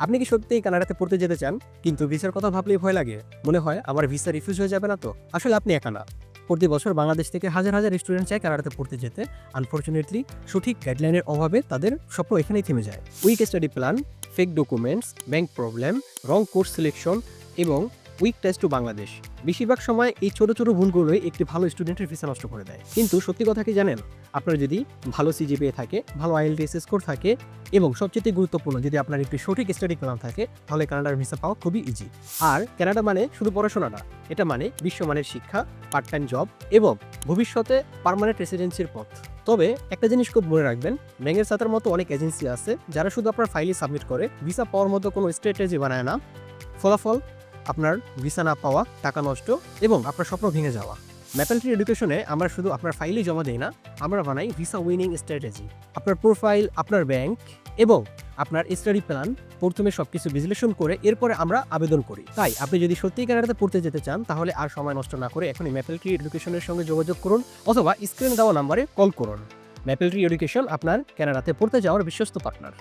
আপনি কি সত্যিই কানাডাতে পড়তে যেতে চান, কিন্তু ভিসার কথা ভাবলেই ভয় লাগে? মনে হয় আমার ভিসা রিফিউজ হয়ে যাবে না তো? আসলে আপনি একা না। প্রতি বছর বাংলাদেশ থেকে হাজার হাজার স্টুডেন্ট চায় কানাডাতে পড়তে যেতে। আনফরচুনেটলি সঠিক গাইডলাইনের অভাবে তাদের স্বপ্ন এখানেই থেমে যায়। Weak study plan, fake documents, bank problem, wrong course selection এবং উইক টেস্ট টু বাংলাদেশ। বেশিরভাগ সময় এই ছোট ছোট ভুলগুলোই একটি ভালো স্টুডেন্টের ভিসা নষ্ট করে দেয়। কিন্তু সত্যি কথা কি জানেন? আপনার যদি ভালো সিজিপিএ থাকে, ভালো আইএলটিএস স্কোর থাকে এবং সবচেয়ে গুরুত্বপূর্ণ যদি আপনার একটি সঠিক স্টাডি প্ল্যান থাকে, তাহলে কানাডার ভিসা পাওয়া খুবই ইজি। আর কানাডা মানে শুধু পড়াশোনা না, এটা মানে বিশ্বমানের শিক্ষা, পার্ট টাইম জব এবং ভবিষ্যতে পার্মানেন্ট রেসিডেন্সির পথ। তবে একটা জিনিস খুব মনে রাখবেন, ব্যাঙ্গের সাথের মতো অনেক এজেন্সি আছে যারা শুধু আপনার ফাইলই সাবমিট করে, ভিসা পাওয়ার মতো কোনো স্ট্র্যাটেজি বানায় না। ফলাফল আপনার ভিসা না পাওয়া, টাকা নষ্ট এবং আপনার স্বপ্ন ভেঙে যাওয়া। ম্যাপেল ট্রি এডুকেশনে আমরা শুধু আপনার ফাইলই জমা দিই না, আমরা বানাই ভিসা উইনিং স্ট্র্যাটেজি। আপনার প্রোফাইল, আপনার ব্যাংক এবং আপনার স্টাডি প্ল্যান প্রথমে সবকিছু বিশ্লেষণ করে এরপরে আমরা আবেদন করি। তাই আপনি যদি সত্যিই কানাডাতে পড়তে যেতে চান, তাহলে আর সময় নষ্ট না করে এখনই ম্যাপেল ট্রি এডুকেশনের সঙ্গে যোগাযোগ করুন অথবা স্ক্রিনে দেওয়া নাম্বারে কল করুন। ম্যাপেল ট্রি এডুকেশন আপনার কানাডাতে পড়তে যাওয়ার বিশ্বস্ত পার্টনার।